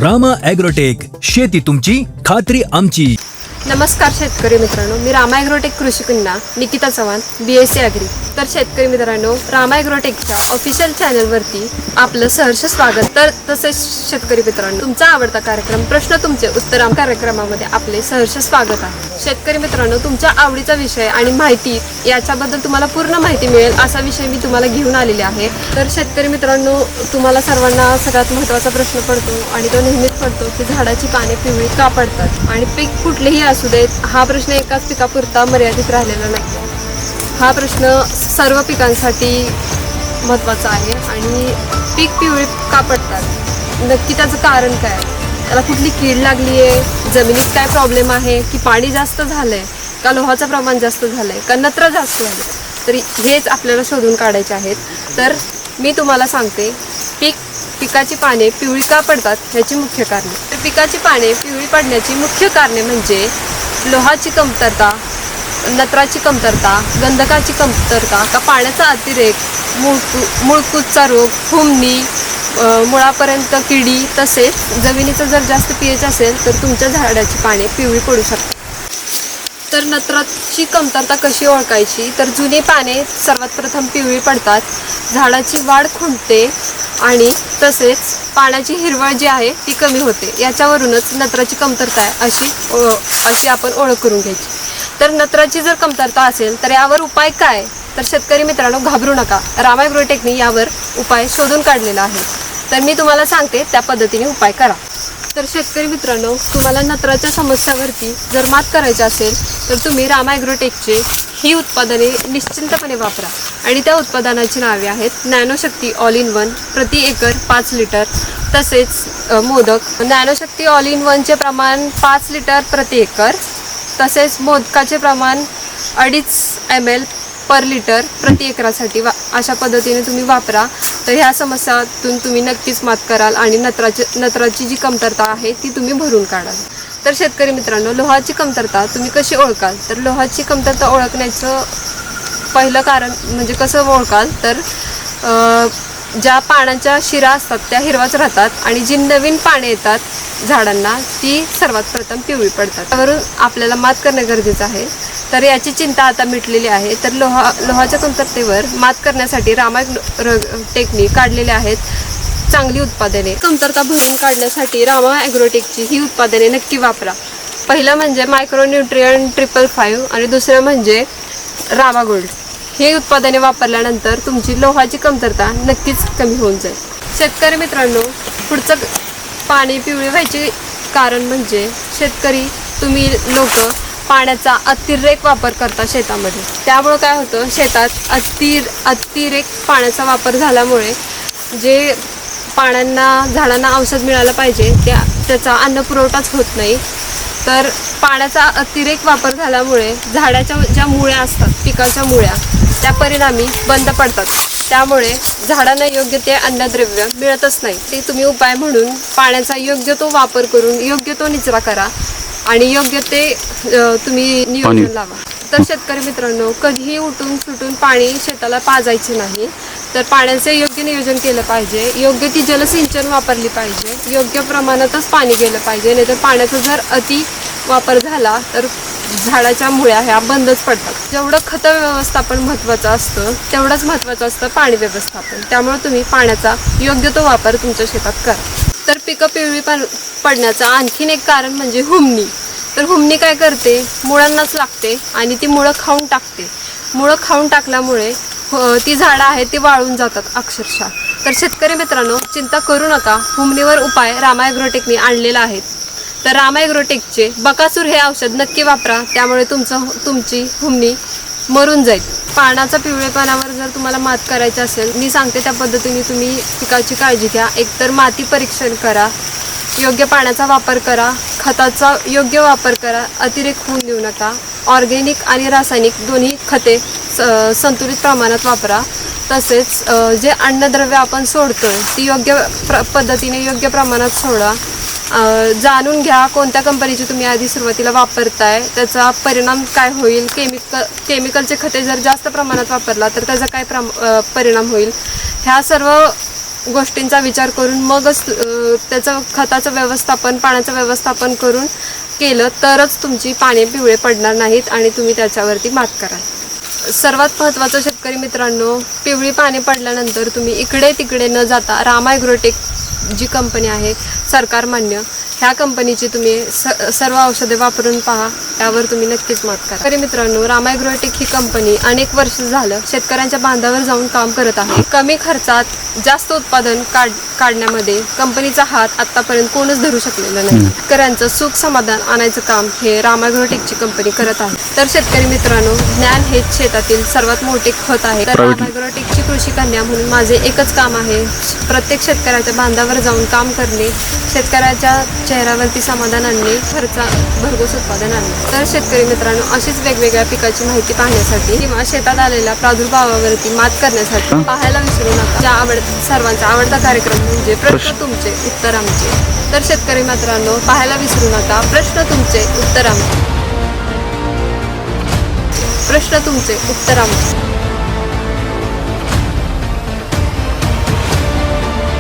Rama agrotech, शेती तुमची, खात्री आमची. नमस्कार शेतकरी मित्रांनो, मी रामा ॲग्रोटेक कृषी कन्या निकिता चव्हाण, BSc ॲग्री. तर शेतकरी मित्रांनो, रामा ॲग्रोटेकच्या ऑफिशियल चॅनलवरती आपलं सहर्ष स्वागत. तर तसेच शेतकरी मित्रांनो, तुमचा आवडता कार्यक्रम प्रश्न तुमचे उत्तर कार्यक्रमामध्ये आपले सहर्ष स्वागत आहे. शेतकरी मित्रांनो, तुमच्या आवडीचा विषय आणि माहिती याच्याबद्दल तुम्हाला पूर्ण माहिती मिळेल असा विषय मी तुम्हाला घेऊन आलेले आहे. तर शेतकरी मित्रांनो, तुम्हाला सर्वांना सगळ्यात महत्त्वाचा प्रश्न पडतो आणि तो नेहमीच पडतो की झाडाची पाने पिवळी का पडतात आणि पीक कुठलेही असू देत. हा प्रश्न एकाच पिकापुरता मर्यादित राहिलेला नाही. हा प्रश्न सर्व पिकांसाठी महत्त्वाचा आहे. आणि पीक पिवळी का पडतात, नक्की त्याचं कारण काय, त्याला कुठली कीड लागली आहे, जमिनीत काय प्रॉब्लेम आहे, की पाणी जास्त झालं आहे का, लोहाचं प्रमाण जास्त झालं आहे का, नत्र जास्त झालं, तर हेच आपल्याला शोधून काढायचे आहेत. तर मी तुम्हाला सांगते, पिकाची पाने पिवळी का पडतात ह्याची मुख्य कारणे. तर पिकाची पाने पिवळी पडण्याची मुख्य कारणे म्हणजे लोहाची कमतरता, नत्राची कमतरता, गंधकाची कमतरता का पाण्याचा अतिरेक, मुळकूदचा रोग, फुमणी, मुळापर्यंत किडी, तसेच जमिनीचं जर जास्त pH असेल तर तुमच्या झाडाची पाने पिवळी पडू शकतात. तर नत्राची कमतरता कशी ओळखायची, तर जुनी पाने सर्वात प्रथम पिवळी पडतात, झाडाची वाढ खुंटते आणि तसेच पाण्याची हिरवळ जी आहे ती कमी होते. याच्यावरूनच नत्राची कमतरता आहे अशी आपण ओळख करून घ्यायची. तर नत्राची जर कमतरता असेल तर यावर उपाय काय, तर शेतकरी मित्रांनो घाबरू नका, रामा ॲग्रोटेकने यावर उपाय शोधून काढलेला आहे. तर मी तुम्हाला सांगते त्या पद्धतीने उपाय करा. तर शेतकरी मित्रांनो, तुम्हाला नत्राच्या समस्यावरती जर मात करायची असेल तर तुम्ही रामा ॲग्रोटेकचे ही उत्पादने निश्चिंतपणे वापरा. आणि त्या उत्पादनाची नावे आहेत नॅनोशक्ती ऑल इन वन प्रति एकर 5 लिटर, तसेच मोदक नॅनोशक्ती ऑल इन वनचे प्रमाण 5 लिटर प्रति एकर, तसेच मोदकाचे प्रमाण 2.5 ml पर लिटर प्रति एकरासाठी अशा पद्धतीने तुम्ही वापरा. तर ह्या समस्यातून तुम्ही नक्कीच मात कराल आणि नत्राची जी कमतरता आहे ती तुम्ही भरून काढाल. तर शेतकरी मित्रांनो, लोहाची कमतरता तुम्ही कशी ओळखाल, तर लोहाची कमतरता ओळखण्याचं पहिलं कारण म्हणजे कसं ओळखाल, तर ज्या पानांच्या शिरा असतात त्या हिरवाच राहतात आणि जी नवीन पाने येतात झाडांना ती सर्वात प्रथम पिवळी पडतात. त्यावरून आपल्याला मात करणे गरजेचं आहे. तर याची चिंता आता मिटलेली आहे. तर लोहाच्या कमतरतेवर मात करण्यासाठी रामा ॲग्रोटेकने काढलेले आहेत चांगली उत्पादने. कमतरता भरून काढण्यासाठी रामा ॲग्रोटेकची ही उत्पादने नक्की वापरा. पहिलं म्हणजे मायक्रोन्यूट्रियन 555 आणि दुसरं म्हणजे रामा गोल्ड. हे उत्पादने वापरल्यानंतर तुमची लोहाची कमतरता नक्कीच कमी होऊन जाईल. शेतकरी मित्रांनो, पुढचं पाणी पिवळी व्हायचे कारण म्हणजे शेतकरी तुम्ही लोक पाण्याचा अतिरेक वापर करता शेतामध्ये. त्यामुळं काय होतं, शेतात अतिरेक पाण्याचा वापर झाल्यामुळे जे झाडांना औषध मिळालं पाहिजे त्याचा अन्न पुरवठाच होत नाही. तर पाण्याचा अतिरेक वापर झाल्यामुळे झाडाच्या ज्या मुळ्या असतात, पिकाच्या मुळ्या, त्या परिणामी बंद पडतात. त्यामुळे झाडांना योग्य ते अन्नद्रव्य मिळतच नाही. ते तुम्ही उपाय म्हणून पाण्याचा योग्य तो वापर करून योग्य तो निचरा करा आणि योग्य ते तुम्ही नियोजन लावा. तर शेतकरी मित्रांनो, कधीही उठून सुटून पाणी शेताला पाजायचे नाही. तर पाण्याचे योग्य नियोजन केलं पाहिजे, योग्य ती जलसिंचन वापरली पाहिजे, योग्य प्रमाणातच पाणी गेलं पाहिजे. नाहीतर पाण्याचा जर अति वापर झाला तर झाडाच्या मुळ्या ह्या बंदच पडतात. जेवढं खत व्यवस्थापन महत्त्वाचं असतं तेवढंच महत्त्वाचं असतं पाणी व्यवस्थापन. त्यामुळे तुम्ही पाण्याचा योग्य तो वापर तुमच्या शेतात करा. तर पिकं पिवळी पडण्याचं आणखीन एक कारण म्हणजे हुमणी. तर हुमणी काय करते, मुळांनाच लागते आणि ती मुळं खाऊन टाकते. मुळं खाऊन टाकल्यामुळे ती झाडं आहेत ती वाळून जातात अक्षरशः. तर शेतकरी मित्रांनो, चिंता करू नका, हुमणीवर उपाय रामा ॲग्रोटेकने आणलेला आहे. तर रामा ॲग्रोटेकचे बकासूर हे औषध नक्की वापरा, त्यामुळे तुमची हुमणी मरून जाईल. पानाचा पिवळेपणावर जर तुम्हाला मात करायची असेल, मी सांगते त्या पद्धतीने तुम्ही पिकाची काळजी घ्या. एकतर माती परीक्षण करा, योग्य पाण्याचा वापर करा, खताचा योग्य वापर करा, अतिरेक होऊन देऊ नका. ऑर्गॅनिक आणि रासायनिक दोन्ही खते संतुलित प्रमाणात वापरा. तसेच जे अन्नद्रव्य आपण सोडतोय ती योग्य पद्धतीने योग्य प्रमाणात सोडा. जाणून घ्या कोणत्या कंपनीची तुम्ही आधी सुरुवातीला वापरताय, त्याचा परिणाम काय होईल. केमिकलचे खते जर जास्त प्रमाणात वापरला तर त्याचा काय परिणाम होईल, ह्या सर्व गोष्टींचा विचार करून मगच त्याचं खताचं व्यवस्थापन, पाण्याचं व्यवस्थापन करून केलं तरच तुमची पाने पिवळे पडणार नाहीत आणि तुम्ही त्याच्यावरती मात कराल. सर्वात महत्त्वाचं शेतकरी मित्रांनो, पिवळी पाने पडल्यानंतर तुम्ही इकडे तिकडे न जाता रामा ॲग्रोटेक जी कंपनी आहे सरकार मान्य, ह्या कंपनीची तुम्ही सर्व औषधे वापरून पहा, त्यावर तुम्ही नक्कीच मात करा. शेतकरी मित्रांनो, रामा ॲग्रोटेक ही कंपनी अनेक वर्ष झालं शेतकऱ्यांच्या बांधावर जाऊन काम करत आहे. कमी खर्चात जास्त उत्पादन काढण्यामध्ये कंपनीचा हात आतापर्यंत कोणच धरू शकलेला नाही. शेतकऱ्यांचं सुख समाधान आणायचं काम हे रामा ॲग्रोटेकची कंपनी करत आहे. तर शेतकरी मित्रांनो, ज्ञान हेच शेतातील सर्वात मोठे खत आहे. तर रामा ॲग्रोटेकची कृषी कन्या म्हणून माझे एकच काम आहे, प्रत्येक शेतकऱ्याच्या बांधावर जाऊन काम करणे, शेतकऱ्याच्या चेहऱ्यावरती समाधान आणणे, खर्चा भरघोस उत्पादन आणणे. तर शेतकरी मित्रांनो, अशीच वेगवेगळ्या पिकाची माहिती पाहण्यासाठी किंवा शेतात आलेल्या प्रादुर्भावावरती मात करण्यासाठी पाहायला विसरू नका. सर्वांचा आवडता कार्यक्रम म्हणजे प्रश्न तुमचे उत्तर आमचे. तर शेतकरी मित्रांनो, पाहायला विसरू नका. प्रश्न तुमचे उत्तर आमचे. प्रश्न तुमचे उत्तर आमचे.